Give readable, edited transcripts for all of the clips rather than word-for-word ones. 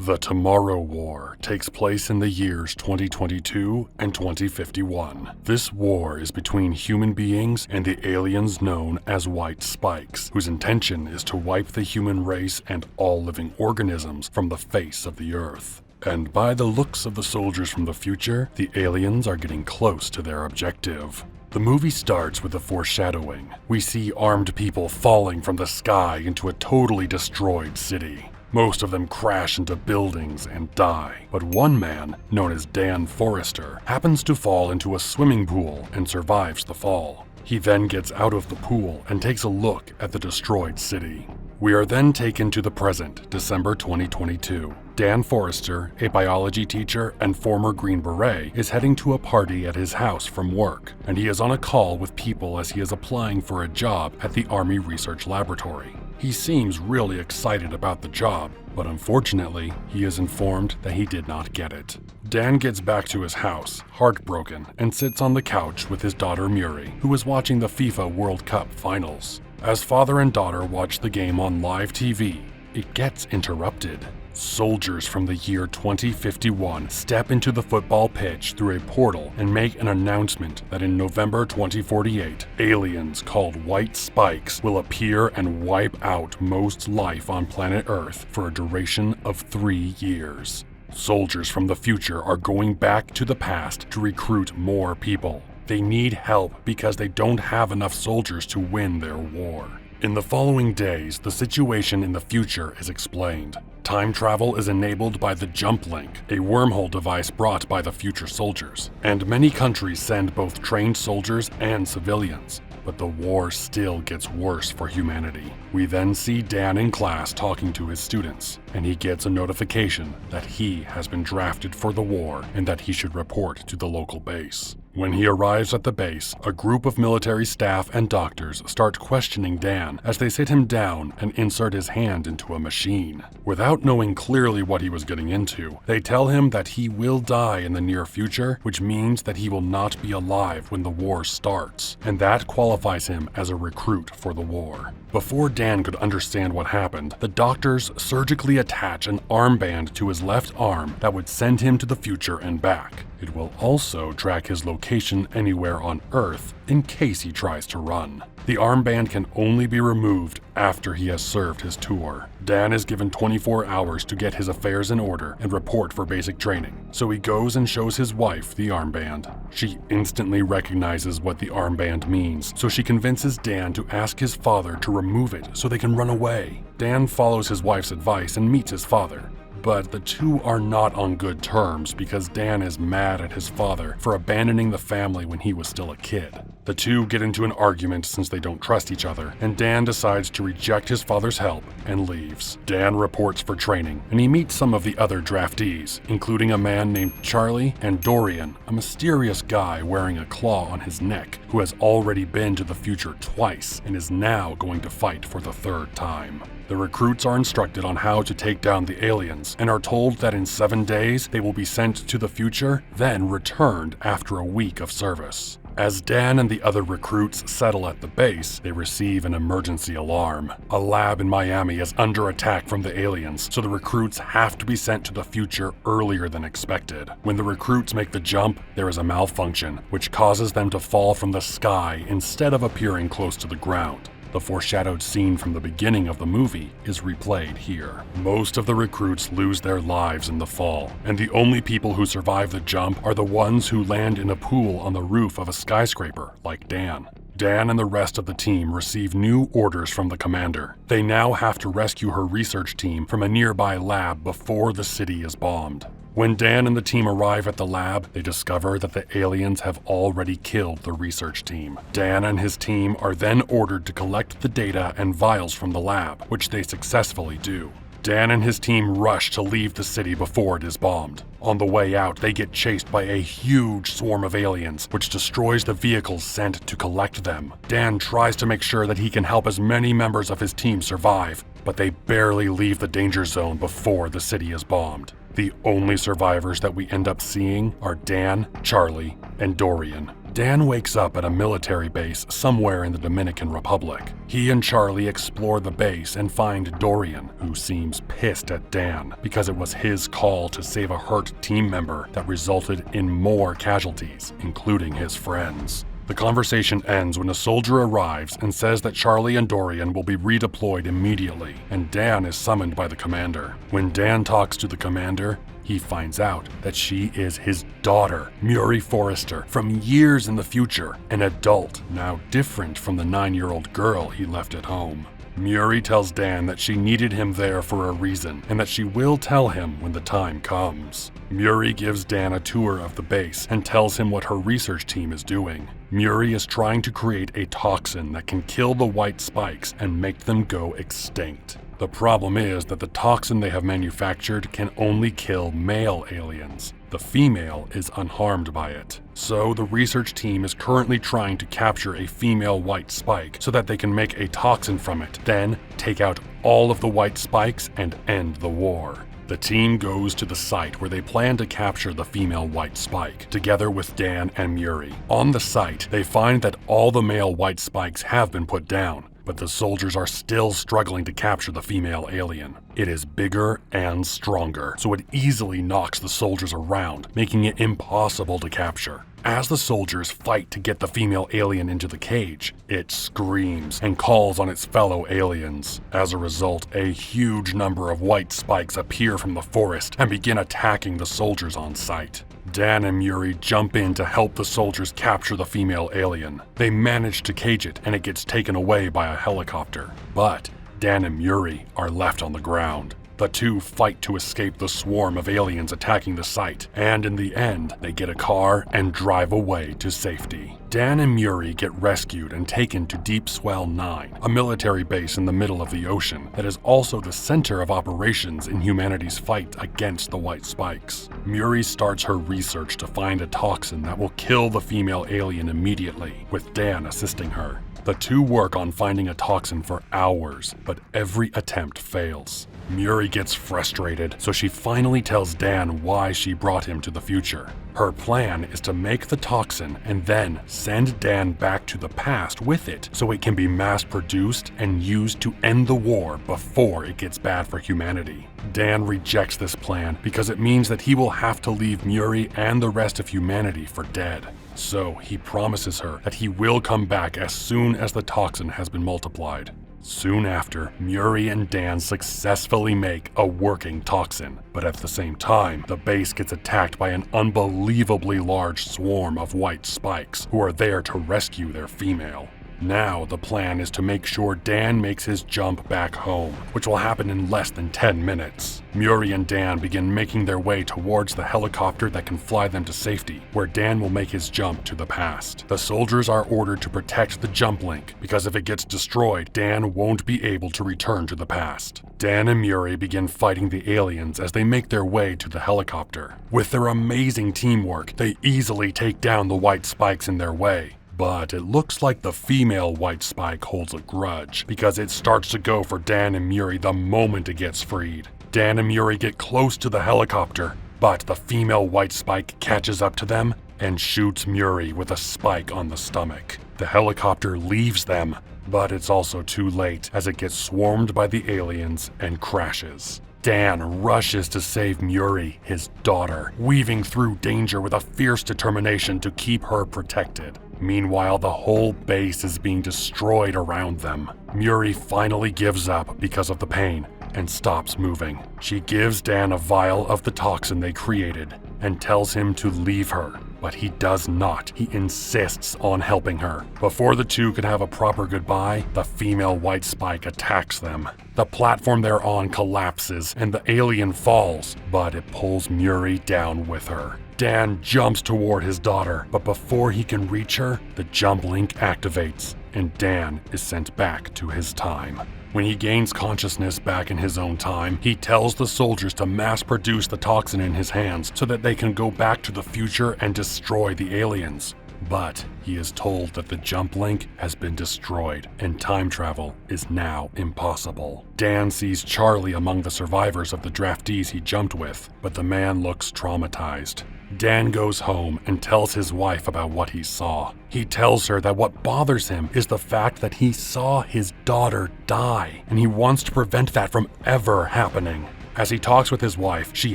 The Tomorrow War takes place in the years 2022 and 2051. This war is between human beings and the aliens known as White Spikes, whose intention is to wipe the human race and all living organisms from the face of the Earth. And by the looks of the soldiers from the future, the aliens are getting close to their objective. The movie starts with a foreshadowing. We see armed people falling from the sky into a totally destroyed city. Most of them crash into buildings and die, but one man, known as Dan Forrester, happens to fall into a swimming pool and survives the fall. He then gets out of the pool and takes a look at the destroyed city. We are then taken to the present, December 2022. Dan Forrester, a biology teacher and former Green Beret, is heading to a party at his house from work, and he is on a call with people as he is applying for a job at the Army Research Laboratory. He seems really excited about the job, but unfortunately, he is informed that he did not get it. Dan gets back to his house, heartbroken, and sits on the couch with his daughter Muri, who is watching the FIFA World Cup finals. As father and daughter watch the game on live TV, it gets interrupted. Soldiers from the year 2051 step into the football pitch through a portal and make an announcement that in November 2048, aliens called White Spikes will appear and wipe out most life on planet Earth for a duration of 3 years. Soldiers from the future are going back to the past to recruit more people. They need help because they don't have enough soldiers to win their war. In the following days, the situation in the future is explained. Time travel is enabled by the Jump Link, a wormhole device brought by the future soldiers, and many countries send both trained soldiers and civilians. But the war still gets worse for humanity. We then see Dan in class talking to his students, and he gets a notification that he has been drafted for the war and that he should report to the local base. When he arrives at the base, a group of military staff and doctors start questioning Dan as they sit him down and insert his hand into a machine. Without knowing clearly what he was getting into, they tell him that he will die in the near future, which means that he will not be alive when the war starts, and that qualifies him as a recruit for the war. Before Dan could understand what happened, the doctors surgically attach an armband to his left arm that would send him to the future and back. It will also track his location anywhere on Earth in case he tries to run. The armband can only be removed after he has served his tour. Dan is given 24 hours to get his affairs in order and report for basic training, so he goes and shows his wife the armband. She instantly recognizes what the armband means, so she convinces Dan to ask his father to remove it so they can run away. Dan follows his wife's advice and meets his father. But the two are not on good terms because Dan is mad at his father for abandoning the family when he was still a kid. The two get into an argument since they don't trust each other, and Dan decides to reject his father's help and leaves. Dan reports for training, and he meets some of the other draftees, including a man named Charlie and Dorian, a mysterious guy wearing a claw on his neck who has already been to the future twice and is now going to fight for the 3rd time. The recruits are instructed on how to take down the aliens and are told that in 7 days they will be sent to the future, then returned after a week of service. As Dan and the other recruits settle at the base, they receive an emergency alarm. A lab in Miami is under attack from the aliens, so the recruits have to be sent to the future earlier than expected. When the recruits make the jump, there is a malfunction, which causes them to fall from the sky instead of appearing close to the ground. The foreshadowed scene from the beginning of the movie is replayed here. Most of the recruits lose their lives in the fall, and the only people who survive the jump are the ones who land in a pool on the roof of a skyscraper, like Dan. Dan and the rest of the team receive new orders from the commander. They now have to rescue her research team from a nearby lab before the city is bombed. When Dan and the team arrive at the lab, they discover that the aliens have already killed the research team. Dan and his team are then ordered to collect the data and vials from the lab, which they successfully do. Dan and his team rush to leave the city before it is bombed. On the way out, they get chased by a huge swarm of aliens, which destroys the vehicles sent to collect them. Dan tries to make sure that he can help as many members of his team survive, but they barely leave the danger zone before the city is bombed. The only survivors that we end up seeing are Dan, Charlie, and Dorian. Dan wakes up at a military base somewhere in the Dominican Republic. He and Charlie explore the base and find Dorian, who seems pissed at Dan because it was his call to save a hurt team member that resulted in more casualties, including his friends. The conversation ends when a soldier arrives and says that Charlie and Dorian will be redeployed immediately, and Dan is summoned by the commander. When Dan talks to the commander, he finds out that she is his daughter, Murray Forrester, from years in the future, an adult now different from the 9-year-old girl he left at home. Murray tells Dan that she needed him there for a reason and that she will tell him when the time comes. Murray gives Dan a tour of the base and tells him what her research team is doing. Murray is trying to create a toxin that can kill the white spikes and make them go extinct. The problem is that the toxin they have manufactured can only kill male aliens. The female is unharmed by it. So the research team is currently trying to capture a female white spike so that they can make a toxin from it, then take out all of the white spikes and end the war. The team goes to the site where they plan to capture the female white spike, together with Dan and Murray. On the site, they find that all the male white spikes have been put down, but the soldiers are still struggling to capture the female alien. It is bigger and stronger, so it easily knocks the soldiers around, making it impossible to capture. As the soldiers fight to get the female alien into the cage, it screams and calls on its fellow aliens. As a result, a huge number of white spikes appear from the forest and begin attacking the soldiers on site. Dan and Murray jump in to help the soldiers capture the female alien. They manage to cage it, and it gets taken away by a helicopter. But Dan and Murray are left on the ground. The two fight to escape the swarm of aliens attacking the site, and in the end, they get a car and drive away to safety. Dan and Murray get rescued and taken to Deep Swell 9, a military base in the middle of the ocean that is also the center of operations in humanity's fight against the white spikes. Murray starts her research to find a toxin that will kill the female alien immediately, with Dan assisting her. The two work on finding a toxin for hours, but every attempt fails. Murray gets frustrated, so she finally tells Dan why she brought him to the future. Her plan is to make the toxin and then send Dan back to the past with it so it can be mass-produced and used to end the war before it gets bad for humanity. Dan rejects this plan because it means that he will have to leave Murray and the rest of humanity for dead. So he promises her that he will come back as soon as the toxin has been multiplied. Soon after, Murray and Dan successfully make a working toxin, but at the same time, the base gets attacked by an unbelievably large swarm of white spikes who are there to rescue their female. Now the plan is to make sure Dan makes his jump back home, which will happen in less than 10 minutes. Murray and Dan begin making their way towards the helicopter that can fly them to safety, where Dan will make his jump to the past. The soldiers are ordered to protect the jump link, because if it gets destroyed, Dan won't be able to return to the past. Dan and Murray begin fighting the aliens as they make their way to the helicopter. With their amazing teamwork, they easily take down the white spikes in their way. But it looks like the female white spike holds a grudge, because it starts to go for Dan and Murray the moment it gets freed. Dan and Murray get close to the helicopter, but the female white spike catches up to them and shoots Murray with a spike on the stomach. The helicopter leaves them, but it's also too late as it gets swarmed by the aliens and crashes. Dan rushes to save Murray, his daughter, weaving through danger with a fierce determination to keep her protected. Meanwhile, the whole base is being destroyed around them. Murray finally gives up because of the pain and stops moving. She gives Dan a vial of the toxin they created and tells him to leave her, but he does not. He insists on helping her. Before the two can have a proper goodbye, the female white spike attacks them. The platform they're on collapses and the alien falls, but it pulls Murray down with her. Dan jumps toward his daughter, but before he can reach her, the jump link activates, and Dan is sent back to his time. When he gains consciousness back in his own time, he tells the soldiers to mass-produce the toxin in his hands so that they can go back to the future and destroy the aliens. But he is told that the jump link has been destroyed and time travel is now impossible. Dan sees Charlie among the survivors of the draftees he jumped with, but the man looks traumatized. Dan goes home and tells his wife about what he saw. He tells her that what bothers him is the fact that he saw his daughter die, and he wants to prevent that from ever happening. As he talks with his wife, she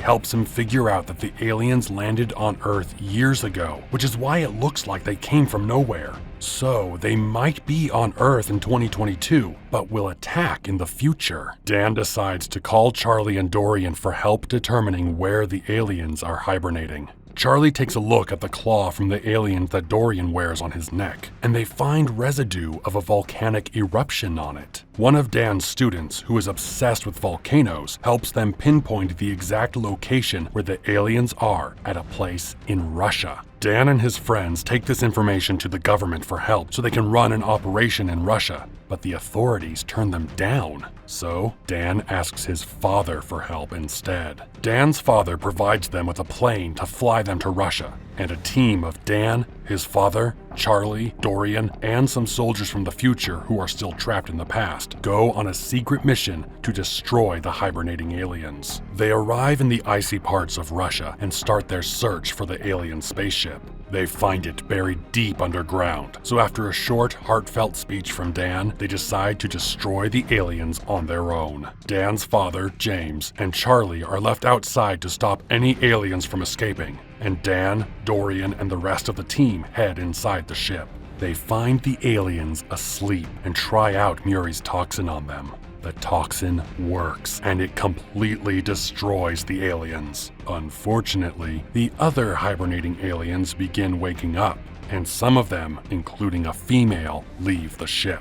helps him figure out that the aliens landed on Earth years ago, which is why it looks like they came from nowhere. So they might be on Earth in 2022, but will attack in the future. Dan decides to call Charlie and Dorian for help determining where the aliens are hibernating. Charlie takes a look at the claw from the aliens that Dorian wears on his neck, and they find residue of a volcanic eruption on it. One of Dan's students, who is obsessed with volcanoes, helps them pinpoint the exact location where the aliens are at a place in Russia. Dan and his friends take this information to the government for help so they can run an operation in Russia, but the authorities turn them down. So Dan asks his father for help instead. Dan's father provides them with a plane to fly them to Russia, and a team of Dan, his father, Charlie, Dorian, and some soldiers from the future who are still trapped in the past go on a secret mission to destroy the hibernating aliens. They arrive in the icy parts of Russia and start their search for the alien spaceship. They find it buried deep underground, so after a short, heartfelt speech from Dan, they decide to destroy the aliens on their own. Dan's father, James, and Charlie are left outside to stop any aliens from escaping, and Dan, Dorian, and the rest of the team head inside the ship. They find the aliens asleep and try out Muri's toxin on them. The toxin works, and it completely destroys the aliens. Unfortunately, the other hibernating aliens begin waking up, and some of them, including a female, leave the ship.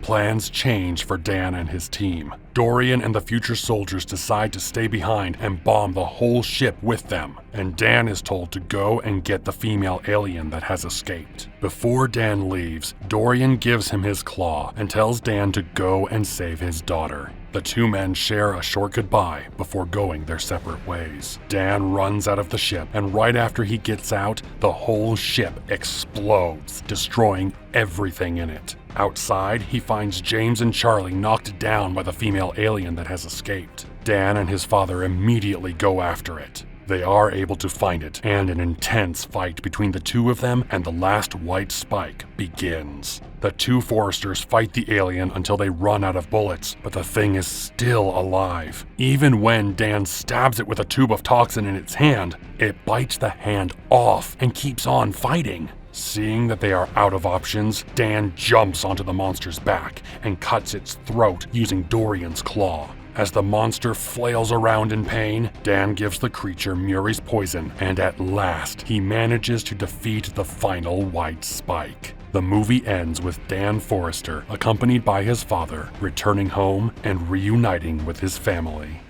Plans change for Dan and his team. Dorian and the future soldiers decide to stay behind and bomb the whole ship with them, and Dan is told to go and get the female alien that has escaped. Before Dan leaves, Dorian gives him his claw and tells Dan to go and save his daughter. The two men share a short goodbye before going their separate ways. Dan runs out of the ship, and right after he gets out, the whole ship explodes, destroying everything in it. Outside, he finds James and Charlie knocked down by the female alien that has escaped. Dan and his father immediately go after it. They are able to find it, and an intense fight between the two of them and the last white spike begins. The two foresters fight the alien until they run out of bullets, but the thing is still alive. Even when Dan stabs it with a tube of toxin in its hand, it bites the hand off and keeps on fighting. Seeing that they are out of options, Dan jumps onto the monster's back and cuts its throat using Dorian's claw. As the monster flails around in pain, Dan gives the creature Muri's poison, and at last he manages to defeat the final white spike. The movie ends with Dan Forrester, accompanied by his father, returning home and reuniting with his family.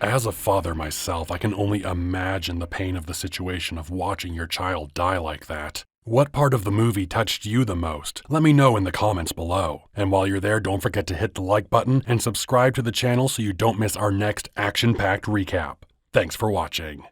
As a father myself, I can only imagine the pain of the situation of watching your child die like that. What part of the movie touched you the most? Let me know in the comments below. And while you're there, don't forget to hit the like button and subscribe to the channel so you don't miss our next action-packed recap. Thanks for watching.